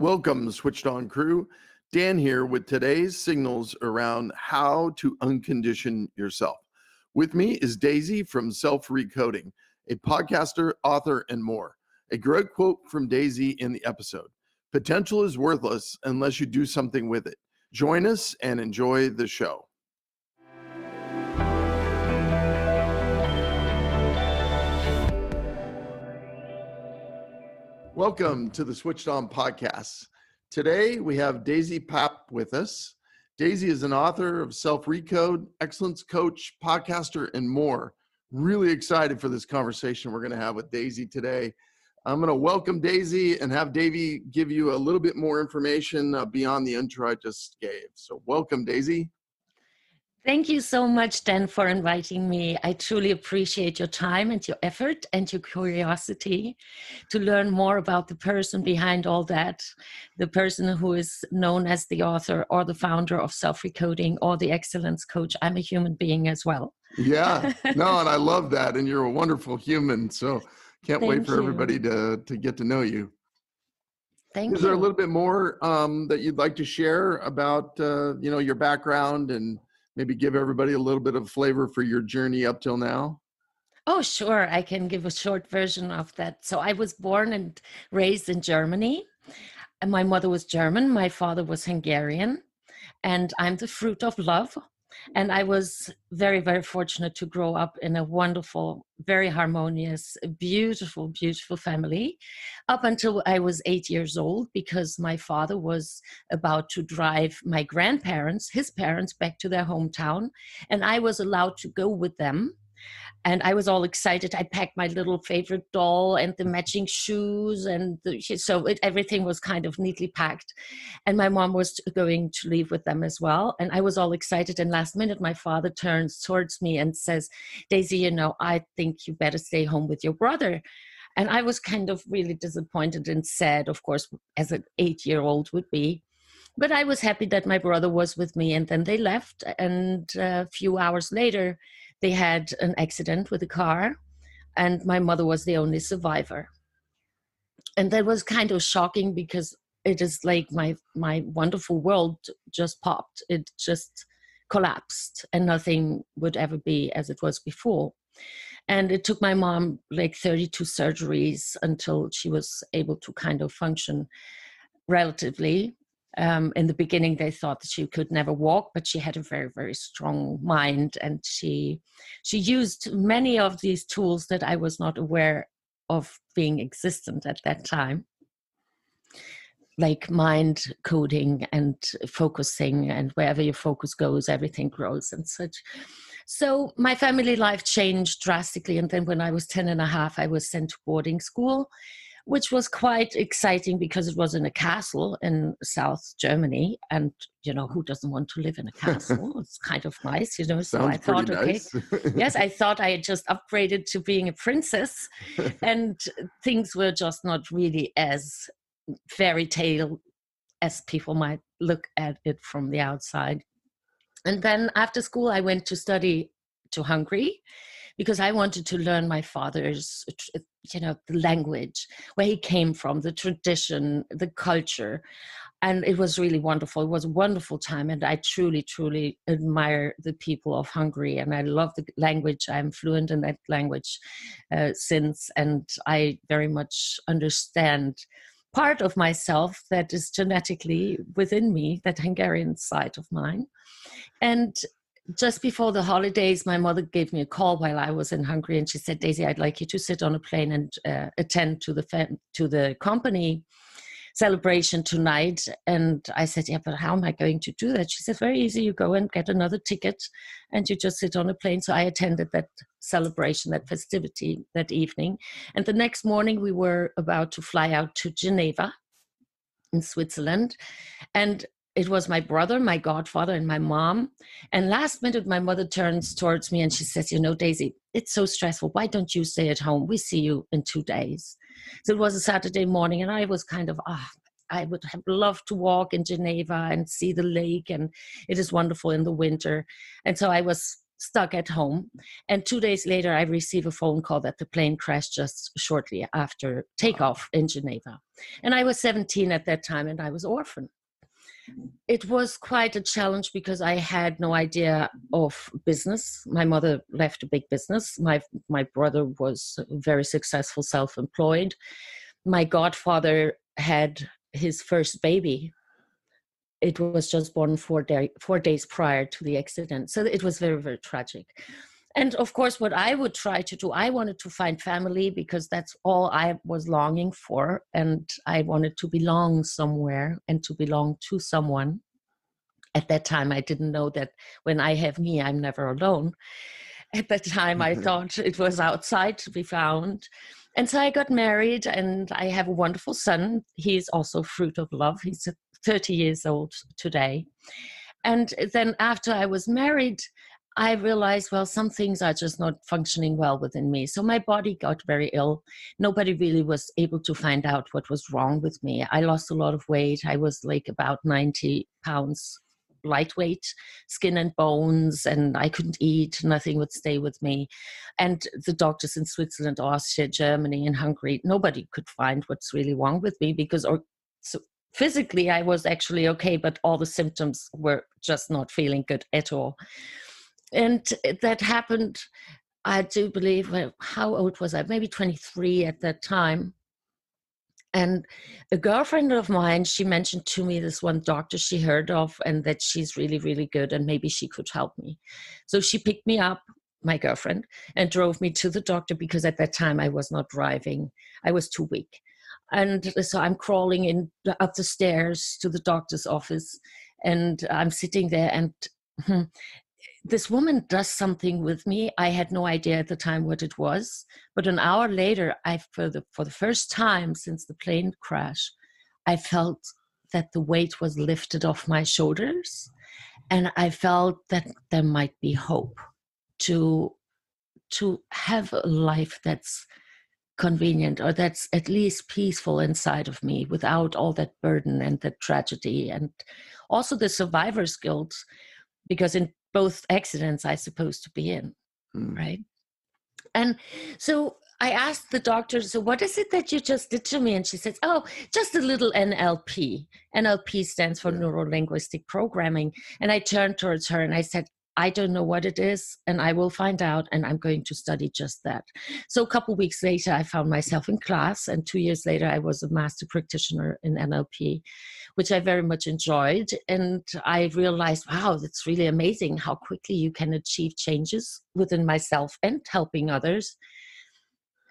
Welcome, Switched On crew. Dan here with today's signals around how to uncondition yourself. With me is Daisy from Self Recoding, a podcaster, author, and more. A great quote from Daisy in the episode: "Potential is worthless unless you do something with it." Join us and enjoy the show. Welcome to the Switched On podcast. Today we have Daisy Papp with us. Daisy is an author of Self Recode, excellence coach, podcaster, and more. Really excited for this conversation we're going to have with Daisy today. I'm going to welcome Daisy and have Davey give you a little bit more information beyond the intro I just gave. So welcome, Daisy. Thank you so much, Dan, for inviting me. I truly appreciate your time and your effort and your curiosity to learn more about the person behind all that, the person who is known as the author or the founder of Self Recoding or the excellence coach. I'm a human being as well. Yeah, no, and I love that. And you're a wonderful human. So can't wait for everybody to get to know you. Thank you. Is there a little bit more that you'd like to share about, your background and maybe give everybody a little bit of flavor for your journey up till now? Oh, sure. I can give a short version of that. So I was born and raised in Germany. And my mother was German. My father was Hungarian. And I'm the fruit of love. And I was very, very fortunate to grow up in a wonderful, very harmonious, beautiful, beautiful family up until I was 8 years old, because my father was about to drive my grandparents, his parents, back to their hometown. And I was allowed to go with them. And I was all excited. I packed my little favorite doll and the matching shoes. And everything was kind of neatly packed. And my mom was going to leave with them as well. And I was all excited. And last minute, my father turns towards me and says, "Daisy, I think you better stay home with your brother." And I was kind of really disappointed and sad, of course, as an 8-year-old would be. But I was happy that my brother was with me. And then they left. And a few hours later, they had an accident with a car, and my mother was the only survivor. And that was kind of shocking, because it is like my wonderful world just popped. It just collapsed, and nothing would ever be as it was before. And it took my mom like 32 surgeries until she was able to kind of function relatively. In the beginning, they thought that she could never walk, but she had a very, very strong mind. And she used many of these tools that I was not aware of being existent at that time, like mind coding and focusing, and wherever your focus goes, everything grows and such. So my family life changed drastically. And then when I was 10 and a half, I was sent to boarding school, which was quite exciting because it was in a castle in South Germany. And, who doesn't want to live in a castle? It's kind of nice, So Sounds I thought, nice. okay, yes, I thought I had just upgraded to being a princess. And things were just not really as fairy tale as people might look at it from the outside. And then after school, I went to study to Hungary, because I wanted to learn my father's, the language, where he came from, the tradition, the culture. And it was really wonderful. It was a wonderful time. And I truly, truly admire the people of Hungary. And I love the language. I'm fluent in that language since. And I very much understand part of myself that is genetically within me, that Hungarian side of mine. And just before the holidays, my mother gave me a call while I was in Hungary, and she said, "Daisy, I'd like you to sit on a plane and attend to the company celebration tonight." And I said, "Yeah, but how am I going to do that?" She said, "Very easy. You go and get another ticket and you just sit on a plane." So I attended that celebration, that festivity that evening. And the next morning we were about to fly out to Geneva in Switzerland. And it was my brother, my godfather, and my mom. And last minute, my mother turns towards me and she says, "Daisy, it's so stressful. Why don't you stay at home? We see you in 2 days." So it was a Saturday morning, and I was kind of, I would have loved to walk in Geneva and see the lake, and it is wonderful in the winter. And so I was stuck at home. And 2 days later, I receive a phone call that the plane crashed just shortly after takeoff in Geneva. And I was 17 at that time, and I was orphaned. It was quite a challenge because I had no idea of business. My mother left a big business. My brother was very successful, self-employed. My godfather had his first baby. It was just born 4 days prior to the accident. So it was very, very tragic. And of course, what I would try to do, I wanted to find family because that's all I was longing for. And I wanted to belong somewhere and to belong to someone. At that time, I didn't know that when I have me, I'm never alone. At that time, I thought it was outside to be found. And so I got married, and I have a wonderful son. He's also fruit of love. He's 30 years old today. And then after I was married, I realized, well, some things are just not functioning well within me. So my body got very ill. Nobody really was able to find out what was wrong with me. I lost a lot of weight. I was like about 90 pounds lightweight, skin and bones, and I couldn't eat. Nothing would stay with me. And the doctors in Switzerland, Austria, Germany, and Hungary, nobody could find what's really wrong with me because so physically I was actually okay, but all the symptoms were just not feeling good at all. And that happened, I do believe, well, how old was I? Maybe 23 at that time. And a girlfriend of mine, she mentioned to me this one doctor she heard of and that she's really, really good and maybe she could help me. So she picked me up, my girlfriend, and drove me to the doctor because at that time I was not driving. I was too weak. And so I'm crawling up the stairs to the doctor's office and I'm sitting there and this woman does something with me. I had no idea at the time what it was, but an hour later, for the first time since the plane crash, I felt that the weight was lifted off my shoulders, and I felt that there might be hope to have a life that's convenient or that's at least peaceful inside of me without all that burden and the tragedy and also the survivor's guilt, because in both accidents I supposed to be in, right? And so I asked the doctor, so what is it that you just did to me? And she says, oh, just a little NLP. NLP stands for Neuro-Linguistic Programming. And I turned towards her and I said, I don't know what it is, and I will find out, and I'm going to study just that. So a couple of weeks later, I found myself in class, and 2 years later, I was a master practitioner in NLP, which I very much enjoyed. And I realized, wow, that's really amazing how quickly you can achieve changes within myself and helping others.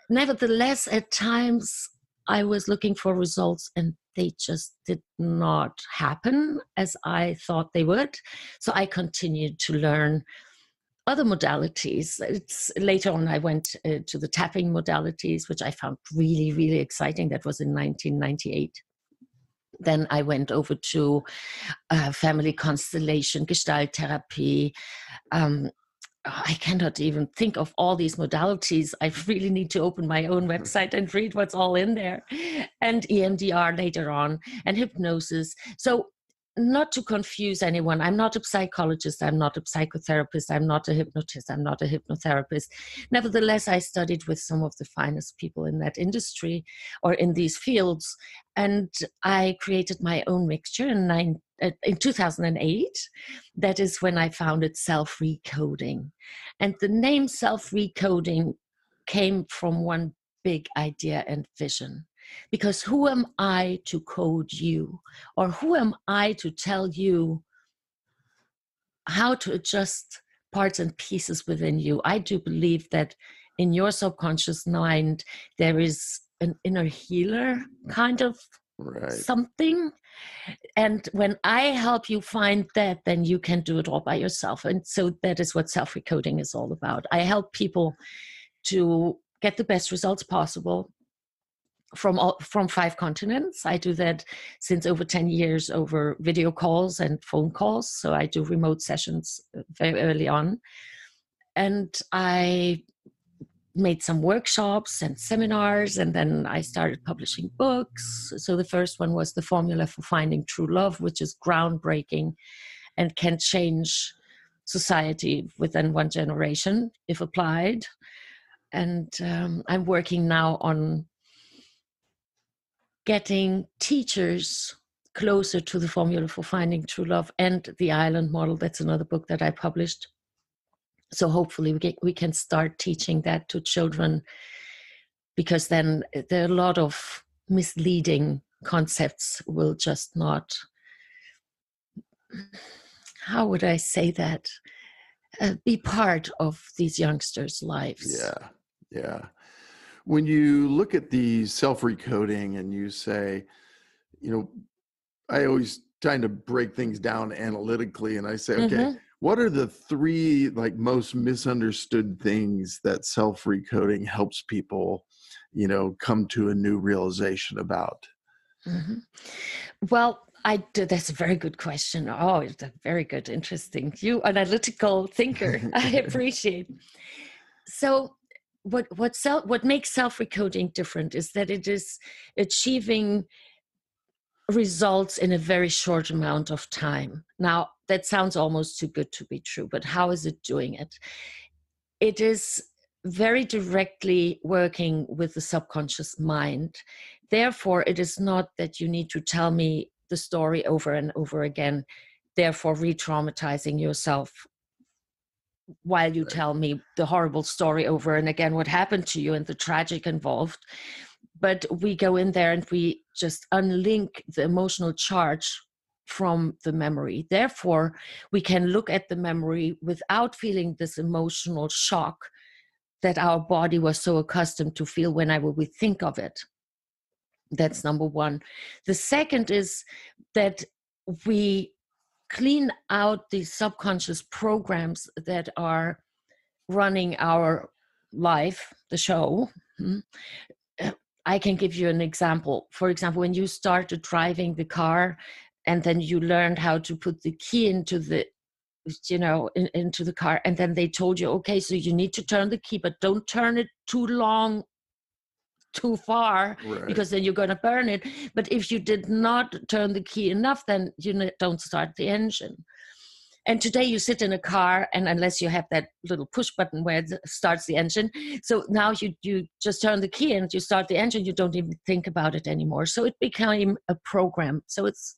Nevertheless, at times, I was looking for results and they just did not happen as I thought they would. So I continued to learn other modalities. Later on, I went to the tapping modalities, which I found really, really exciting. That was in 1998. Then I went over to family constellation, Gestalt therapy. I cannot even think of all these modalities. I really need to open my own website and read what's all in there. And EMDR later on, and hypnosis. So not to confuse anyone, I'm not a psychologist, I'm not a psychotherapist, I'm not a hypnotist, I'm not a hypnotherapist. Nevertheless, I studied with some of the finest people in that industry or in these fields. And I created my own mixture in 2008. That is when I founded Self-Recoding. And the name Self-Recoding came from one big idea and vision. Because who am I to code you? Or who am I to tell you how to adjust parts and pieces within you? I do believe that in your subconscious mind, there is an inner healer kind of something. And when I help you find that, then you can do it all by yourself. And so that is what Self-Recoding is all about. I help people to get the best results possible from 5 continents. I do that since over 10 years over video calls and phone calls. So I do remote sessions very early on. And I made some workshops and seminars, and then I started publishing books. So the first one was The Formula for Finding True Love, which is groundbreaking and can change society within one generation, if applied. And I'm working now on getting teachers closer to the formula for finding true love and the island model. That's another book that I published. So hopefully we can start teaching that to children, because then there are a lot of misleading concepts will just not, how would I say that, be part of these youngsters' lives. Yeah, yeah. When you look at the self-recoding and you say, you know, I always trying to break things down analytically, and I say, okay, what are the 3 like most misunderstood things that self-recoding helps people, you know, come to a new realization about? Well, that's a very good question. Oh, it's a very good, interesting. You analytical thinker. I appreciate. So what makes self-recoding different is that it is achieving results in a very short amount of time. Now, that sounds almost too good to be true, but how is it doing it? It is very directly working with the subconscious mind. Therefore, it is not that you need to tell me the story over and over again, therefore re-traumatizing yourself while you tell me the horrible story over and again, what happened to you and the tragic involved. But we go in there and we just unlink the emotional charge from the memory. Therefore, we can look at the memory without feeling this emotional shock that our body was so accustomed to feel whenever we think of it. That's number one. The second is that we clean out the subconscious programs that are running our life, the show. I can give you an example. For example, when you started driving the car and then you learned how to put the key into the, into the car, and then they told you, okay, so you need to turn the key, but don't turn it too long, too far, because then you're going to burn it. But if you did not turn the key enough, then you don't start the engine. And today you sit in a car, and unless you have that little push button where it starts the engine, so now you just turn the key and you start the engine, you don't even think about it anymore. So it became a program. So it's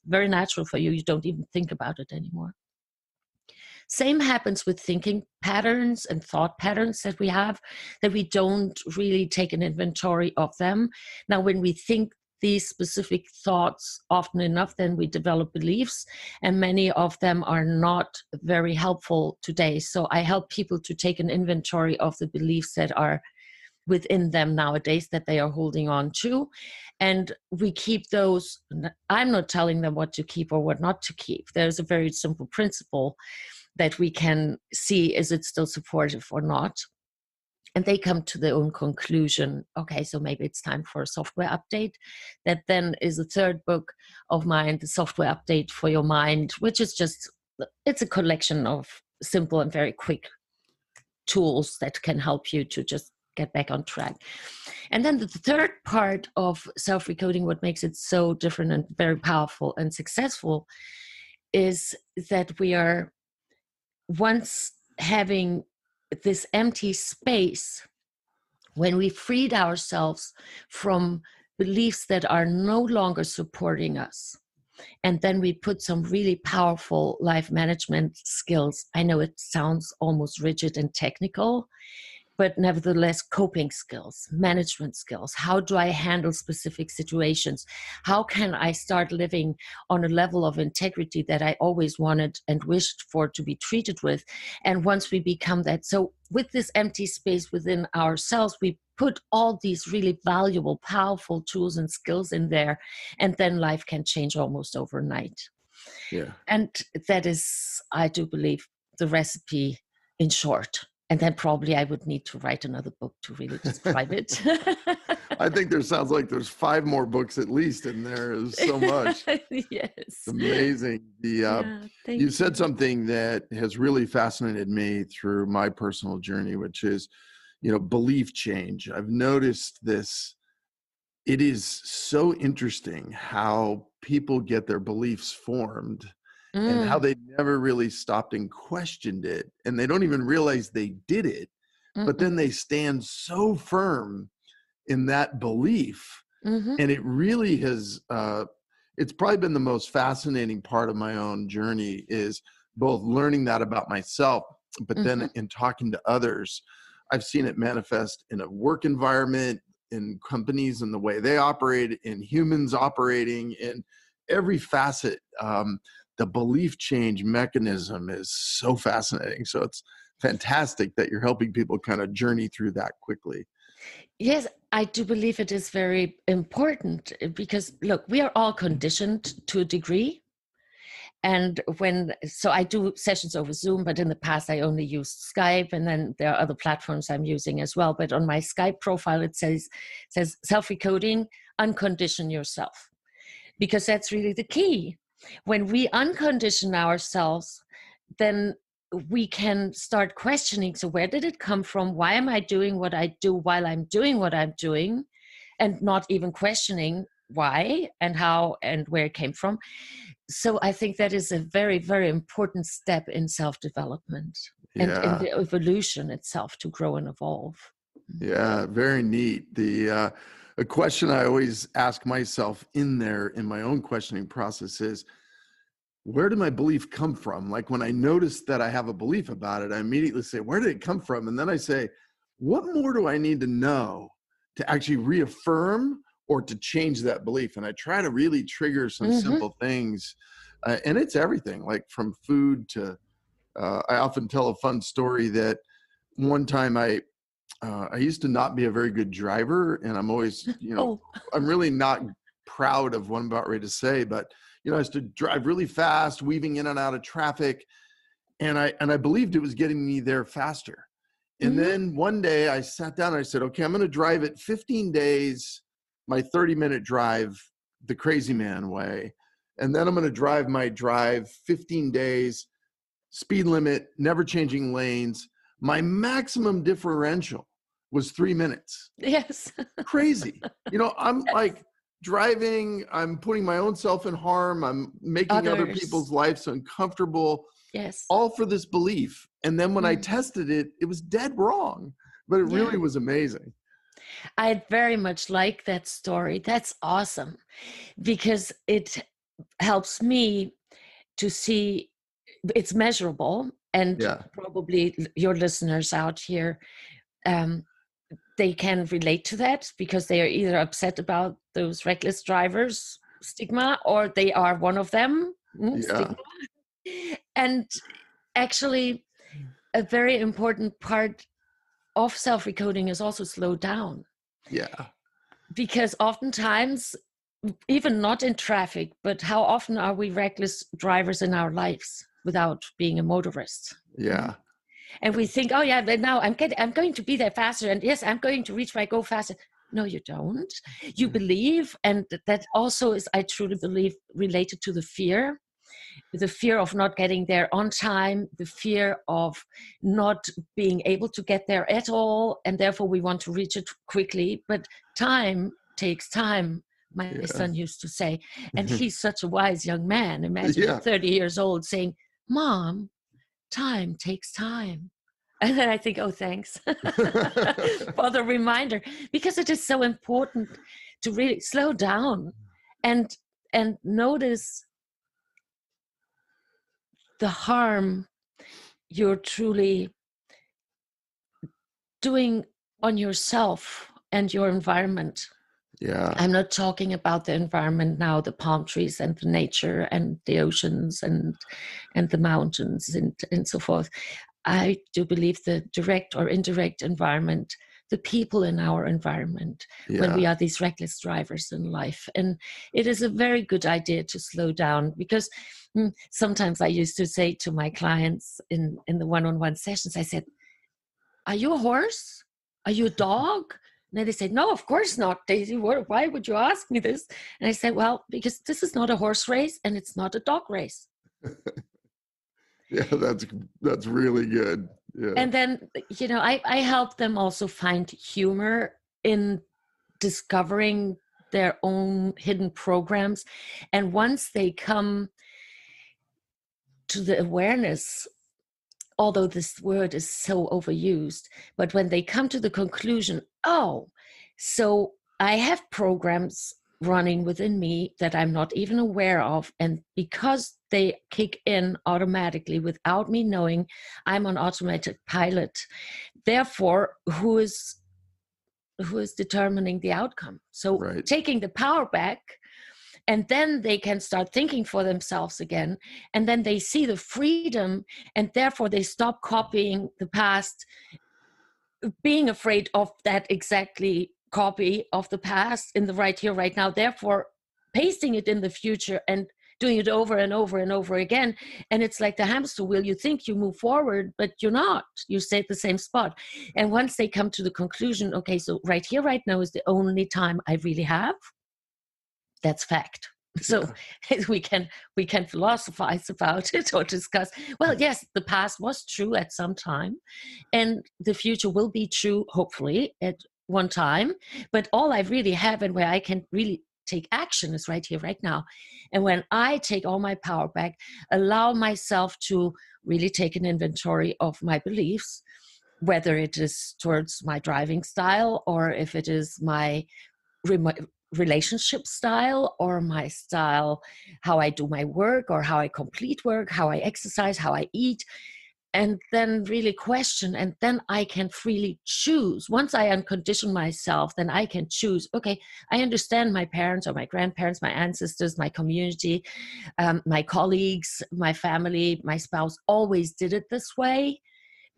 very natural for you. You don't even think about it anymore. Same happens with thinking patterns and thought patterns that we have, that we don't really take an inventory of them. Now, when we think these specific thoughts often enough, then we develop beliefs, and many of them are not very helpful today. So I help people to take an inventory of the beliefs that are within them nowadays that they are holding on to. And we keep those. I'm not telling them what to keep or what not to keep. There's a very simple principle that we can see, is it still supportive or not? And they come to their own conclusion. Okay, so maybe it's time for a software update. That then is a third book of mine, The Software Update for Your Mind, which is just, it's a collection of simple and very quick tools that can help you to just get back on track. And then the third part of self-recoding, what makes it so different and very powerful and successful, is that we are once having this empty space, when we freed ourselves from beliefs that are no longer supporting us, and then we put some really powerful life management skills. I know it sounds almost rigid and technical, but nevertheless, coping skills, management skills. How do I handle specific situations? How can I start living on a level of integrity that I always wanted and wished for to be treated with? And once we become that, so with this empty space within ourselves, we put all these really valuable, powerful tools and skills in there, and then life can change almost overnight. Yeah. And that is, I do believe, the recipe in short. And then probably I would need to write another book to really describe it. I think there sounds like there's 5 more books at least in there. Is so much. Yes. It's amazing. You said something that has really fascinated me through my personal journey, which is, belief change. I've noticed this. It is so interesting how people get their beliefs formed. and how Mm, they never really stopped and questioned it. And they don't even realize they did it, but mm-mm, then they stand so firm in that belief. mm-hmm, And it really has, it's probably been the most fascinating part of my own journey, is both learning that about myself, but mm-hmm. then in talking to others, I've seen it manifest in a work environment, in companies and the way they operate, in humans operating, in every facet. The belief change mechanism is so fascinating. So it's fantastic that you're helping people kind of journey through that quickly. Yes, I do believe it is very important because, look, we are all conditioned to a degree. And so I do sessions over Zoom, but in the past I only used Skype, and then there are other platforms I'm using as well. But on my Skype profile, it says self-recoding, uncondition yourself, because that's really the key. When we uncondition ourselves, then we can start questioning. So where did it come from? Why am I doing what I do while I'm doing what I'm doing, and not even questioning why and how and where it came from? So I think that is a very, very important step in self-development and in Yeah. the evolution itself to grow and evolve. Yeah, very neat. A question I always ask myself in there in my own questioning process is, where did my belief come from? Like when I notice that I have a belief about it, I immediately say, where did it come from? And then I say, what more do I need to know to actually reaffirm or to change that belief? And I try to really trigger some Mm-hmm. simple things. And it's everything, like from food to, I often tell a fun story that one time I used to not be a very good driver, and I'm always, Oh, I'm really not proud of what I'm about ready to say, but I used to drive really fast, weaving in and out of traffic, and I believed it was getting me there faster. And mm-hmm. then one day I sat down and I said, okay, I'm going to drive it 15 days, my 30-minute drive, the crazy man way, and then I'm going to drive my drive 15 days, speed limit, never changing lanes. My maximum differential was 3 minutes. Yes. Crazy. I'm like driving, I'm putting my own self in harm, I'm making other Others. people's lives uncomfortable, Yes. all for this belief. And then when I Mm. tested it, it was dead wrong, but it Yeah. really was amazing. I very much like that story. That's awesome because it helps me to see it's measurable, and Yeah. probably your listeners out here, um, they can relate to that because they are either upset about those reckless drivers stigma, or they are one of them, Yeah. stigma. And actually, a very important part of self-recoding is also slow down, Yeah. because oftentimes, even not in traffic, but how often are we reckless drivers in our lives without being a motorist? Yeah. And we think, oh yeah, but now I'm going to be there faster, and yes, I'm going to reach my goal faster. No, you don't. You believe, and that also is, I truly believe, related to the fear of not getting there on time, the fear of not being able to get there at all, and therefore we want to reach it quickly. But time takes time, my Yeah. son used to say, and he's such a wise young man. Imagine at Yeah. 30 years old saying, Mom, time takes time. And then I think, oh, thanks for the reminder, because it is so important to really slow down and notice the harm you're truly doing on yourself and your environment. Yeah. I'm not talking about the environment now, the palm trees and the nature and the oceans and the mountains and so forth. I do believe the direct or indirect environment, the people in our environment, when we Yeah. are these reckless drivers in life. And it is a very good idea to slow down, because sometimes I used to say to my clients in the one-on-one sessions, I said, are you a horse? Are you a dog? And then they said, no, of course not, Daisy. Why would you ask me this? And I said, well, because this is not a horse race and it's not a dog race. Yeah, that's really good. Yeah. And then, I help them also find humor in discovering their own hidden programs. And once they come to the awareness, although this word is so overused, but when they come to the conclusion, oh, so I have programs running within me that I'm not even aware of. And because they kick in automatically without me knowing, I'm on automatic pilot. Therefore, who is determining the outcome? So Right. taking the power back, and then they can start thinking for themselves again. And then they see the freedom, and therefore they stop copying the past, being afraid of that exactly copy of the past in the right here, right now, therefore pasting it in the future and doing it over and over and over again. And it's like the hamster wheel. You think you move forward, but you're not. You stay at the same spot. And once they come to the conclusion, okay, so right here, right now is the only time I really have, that's fact. So Yeah. we can philosophize about it or discuss, well, yes, the past was true at some time, and the future will be true, hopefully, at one time. But all I really have and where I can really take action is right here, right now. And when I take all my power back, allow myself to really take an inventory of my beliefs, whether it is towards my driving style, or if it is my relationship style, or my style, how I do my work, or how I complete work, how I exercise, how I eat, and then really question. And then I can freely choose. Once I uncondition myself, then I can choose, okay, I understand my parents or my grandparents, my ancestors, my community, my colleagues, my family, my spouse always did it this way.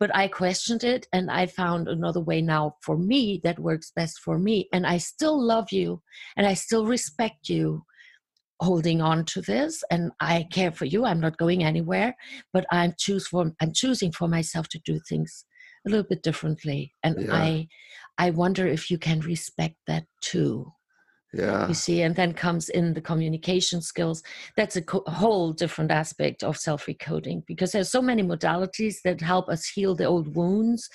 But I questioned it, and I found another way now for me that works best for me. And I still love you, and I still respect you holding on to this, and I care for you. I'm not going anywhere, but I'm choosing for myself to do things a little bit differently. And Yeah. I wonder if you can respect that too. Yeah. You see, and then comes in the communication skills. That's a whole different aspect of self-recoding, because there's so many modalities that help us heal the old wounds,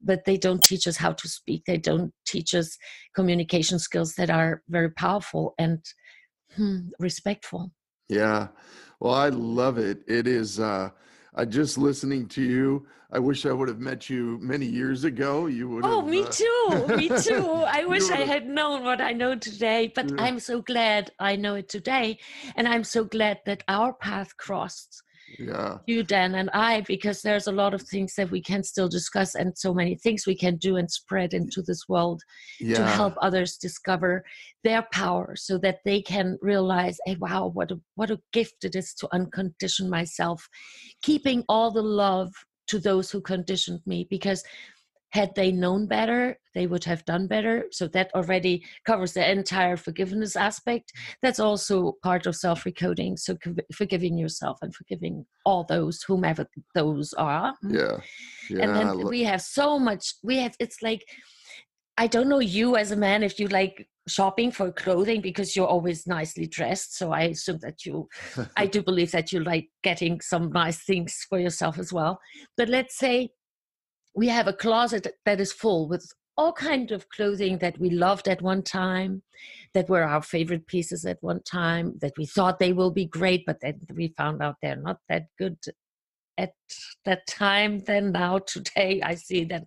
but they don't teach us how to speak. They don't teach us communication skills that are very powerful and respectful. Yeah. Well, I love it. It is, I just listening to you, I wish I would have met you many years ago. You would Oh, have, me too. Me too. I you wish would I have, had known what I know today, but yeah. I'm so glad I know it today. And I'm so glad that our path crossed, Yeah. you, Dan, and I, because there's a lot of things that we can still discuss, and so many things we can do and spread into this world to Yeah. help others discover their power, so that they can realize, hey, wow, what a gift it is to uncondition myself, keeping all the love to those who conditioned me, because had they known better, they would have done better. So that already covers the entire forgiveness aspect. That's also part of self-recoding. So forgiving yourself and forgiving all those, whomever those are. Yeah. And Yeah. then we have so much, it's like, I don't know you as a man, if you like shopping for clothing, because you're always nicely dressed. So I assume that I do believe that you like getting some nice things for yourself as well. But let's say we have a closet that is full with all kinds of clothing that we loved at one time, that were our favorite pieces at one time, that we thought they will be great, but then we found out they're not that good at that time. Then now today I see that.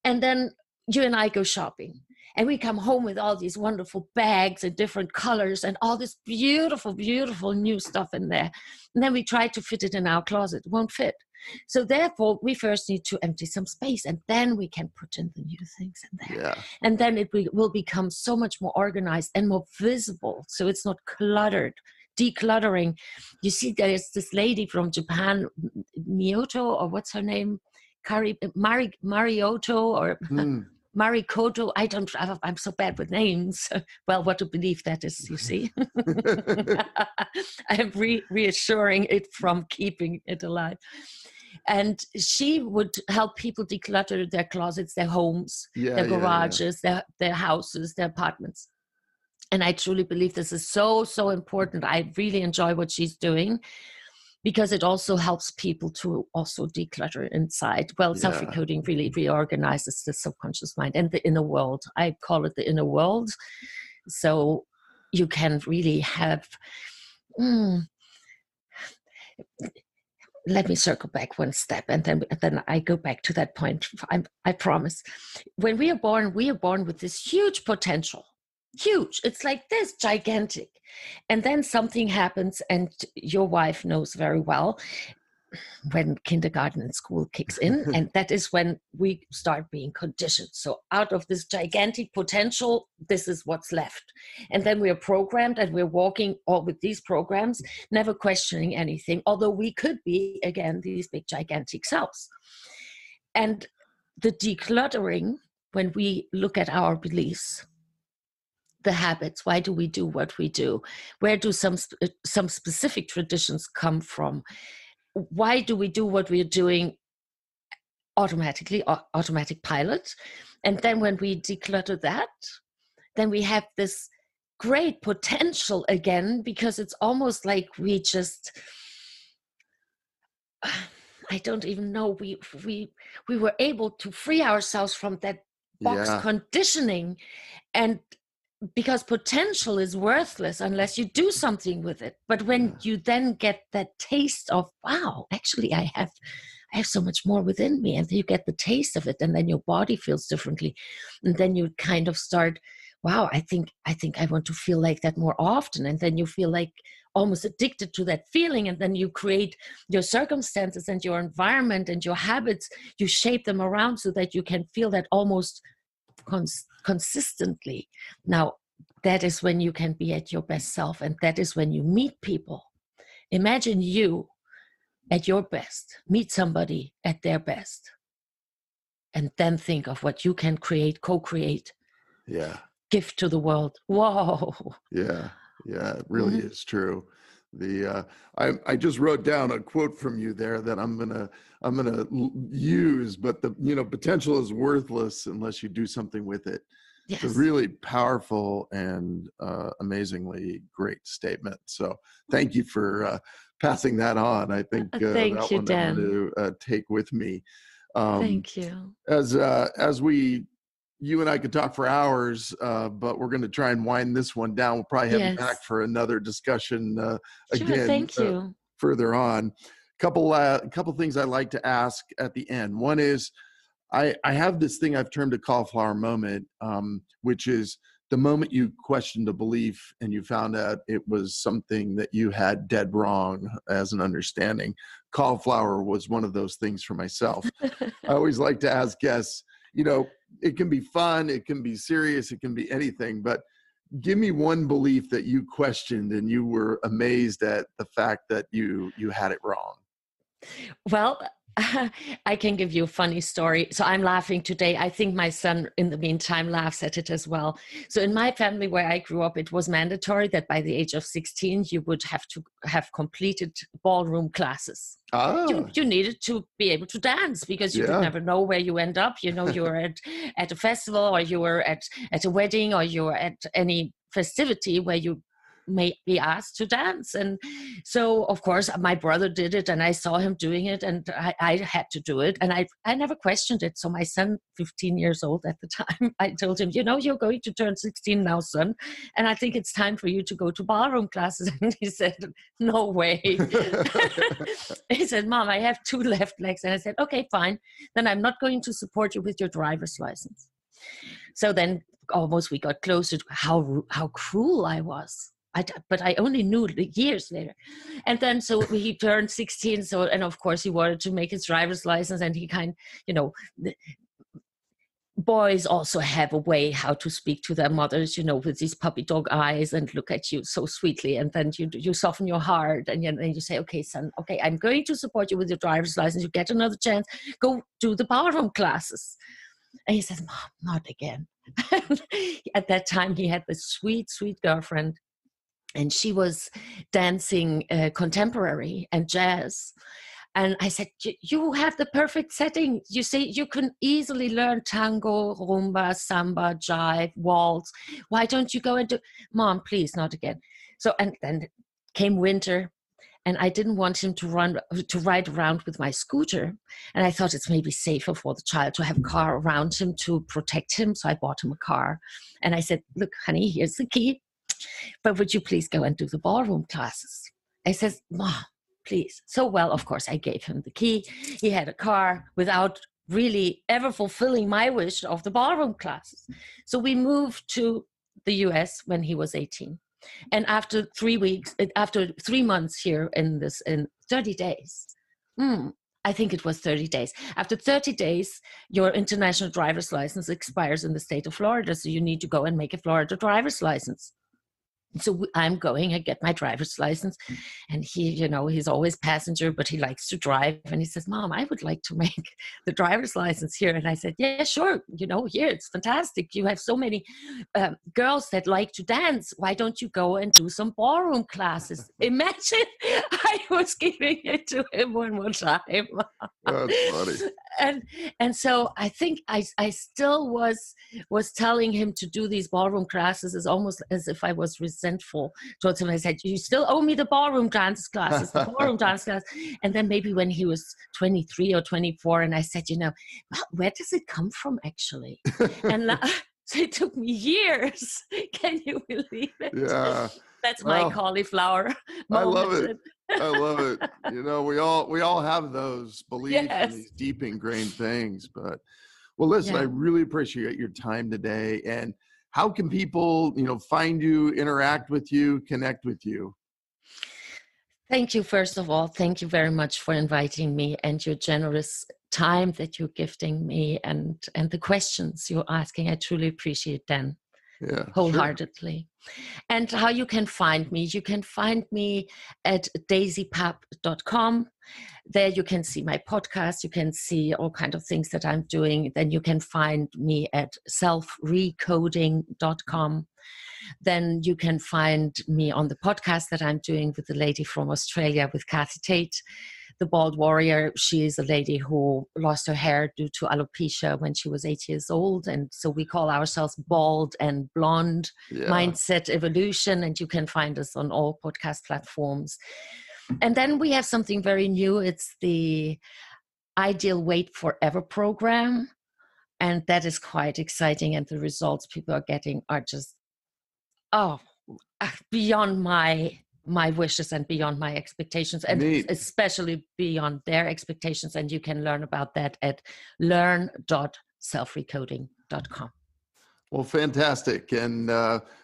And then you and I go shopping, and we come home with all these wonderful bags and different colors and all this beautiful, beautiful new stuff in there. And then we try to fit it in our closet. It won't fit. So therefore, we first need to empty some space, and then we can put in the new things in there. Yeah. And then it will become so much more organized and more visible. So it's not cluttered. Decluttering. You see, there's this lady from Japan, Miyoto, or what's her name? Marioto or Mm. Marikoto. I'm so bad with names. Well, what a belief that is, you see. I'm reassuring it from keeping it alive. And she would help people declutter their closets, their homes, Yeah. their Yeah. Yeah. garages, their houses, their apartments. And I truly believe this is so, so important. I really enjoy what she's doing, because it also helps people to also declutter inside. Well, Yeah. self-recoding really reorganizes the subconscious mind and the inner world. I call it the inner world. So you can really have, let me circle back one step, and then I go back to that point. I promise. When we are born with this huge potential. Huge. It's like this, gigantic. And then something happens, and your wife knows very well when kindergarten and school kicks in, and that is when we start being conditioned. So out of this gigantic potential, this is what's left. And then we are programmed, and we're walking all with these programs, never questioning anything, although we could be, again, these big gigantic selves. And the decluttering, when we look at our beliefs, the habits, why do we do what we do? Where do some specific traditions come from? Why do we do what we're doing automatically, automatic pilot? And then when we declutter that, then we have this great potential again, because it's almost like we just, I don't even know, we were able to free ourselves from that box conditioning. And because potential is worthless unless you do something with it. But when you then get that taste of, wow, actually I have so much more within me, and you get the taste of it, and then your body feels differently. And then you kind of start, wow, I think I want to feel like that more often. And then you feel like almost addicted to that feeling. And then you create your circumstances and your environment and your habits, you shape them around so that you can feel that almost consistently. Now, that is when you can be at your best self, and that is when you meet people. Imagine you at your best, meet somebody at their best, and then think of what you can create, co-create, gift to the world. Whoa. Yeah, it really is true. I just wrote down a quote from you there that I'm gonna use, but the potential is worthless unless you do something with it. Yes. It's a really powerful and amazingly great statement. So thank you for passing that on. I think thank you, Dan. I'm going to take with me. Thank you. As you and I could talk for hours, but we're going to try and wind this one down. We'll probably have you back for another discussion again. Thank you. Further on. Couple things I like to ask at the end. One is, I have this thing I've termed a cauliflower moment, which is the moment you questioned a belief and you found out it was something that you had dead wrong as an understanding. Cauliflower was one of those things for myself. I always like to ask guests, it can be fun, it can be serious, it can be anything, but give me one belief that you questioned and you were amazed at the fact that you had it wrong. Well, I can give you a funny story. So I'm laughing today. I think my son, in the meantime, laughs at it as well. So in my family where I grew up, it was mandatory that by the age of 16, you would have to have completed ballroom classes. You needed to be able to dance, because you could never know where you end up. You were at a festival, or you were at a wedding, or you were at any festivity where you may be asked to dance. And so, of course, my brother did it, and I saw him doing it, and I had to do it, and I never questioned it. So my son, 15 years old at the time, I told him, you're going to turn 16 now, son, and I think it's time for you to go to ballroom classes. And he said, no way. He said, Mom, I have 2 left legs. And I said, okay, fine, then I'm not going to support you with your driver's license. So then almost we got closer to how cruel I was. But I only knew years later. And then so he turned 16. So, and of course he wanted to make his driver's license, and he boys also have a way how to speak to their mothers, with these puppy dog eyes and look at you so sweetly. And then you soften your heart, and then you say, okay, son, okay, I'm going to support you with your driver's license. You get another chance, go do the ballroom classes. And he says, Mom, not again. At that time, he had this sweet, sweet girlfriend. And she was dancing contemporary and jazz. And I said, you have the perfect setting. You say you can easily learn tango, rumba, samba, jive, waltz. Why don't you go and do? Mom, please, not again. So, and then came winter, and I didn't want him to ride around with my scooter. And I thought it's maybe safer for the child to have a car around him to protect him. So I bought him a car. And I said, look, honey, here's the key. But would you please go and do the ballroom classes? I says, Mom, please. So, well, of course, I gave him the key. He had a car without really ever fulfilling my wish of the ballroom classes. So we moved to the US when he was 18. And after 3 months here in 30 days, I think it was 30 days. After 30 days, your international driver's license expires in the state of Florida. So you need to go and make a Florida driver's license. So I'm going, I get my driver's license, and he, he's always passenger, but he likes to drive. And he says, Mom, I would like to make the driver's license here. And I said, yeah, sure. Here, it's fantastic. You have so many girls that like to dance. Why don't you go and do some ballroom classes? Imagine I was giving it to him one more time. That's funny. And so I think I still was telling him to do these ballroom classes is almost as if I was resentful towards him. I said, you still owe me the ballroom dance classes, the ballroom dance class. And then maybe when he was 23 or 24, and I said, where does it come from actually? And so it took me years. Can you believe it? Yeah. That's my cauliflower moment. I love it. I love it. We all have those beliefs and these deep ingrained things. But listen, I really appreciate your time today. And how can people, find you, interact with you, connect with you? Thank you. First of all, thank you very much for inviting me and your generous time that you're gifting me and the questions you're asking. I truly appreciate them. Yeah, wholeheartedly. Sure. And how you can find me at daisypapp.com. There you can see my podcast, you can see all kinds of things that I'm doing. Then you can find me at selfrecoding.com. Then you can find me on the podcast that I'm doing with the lady from Australia, with Kathy Tate, the Bald Warrior. She is a lady who lost her hair due to alopecia when she was 8 years old. And so we call ourselves Bald and Blonde Mindset Evolution. And you can find us on all podcast platforms. And then we have something very new. It's the Ideal Weight Forever program. And that is quite exciting. And the results people are getting are just, beyond my wishes and beyond my expectations, and especially beyond their expectations. And you can learn about that at learn.selfrecoding.com. Well, fantastic. And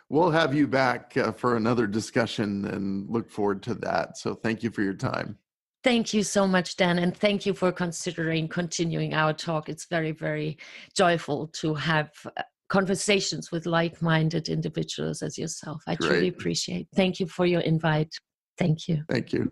we'll have you back for another discussion and look forward to that. So thank you for your time. Thank you so much, Dan. And thank you for considering continuing our talk. It's very, very joyful to have conversations with like-minded individuals as yourself. I truly appreciate it. Thank you for your invite. Thank you. Thank you.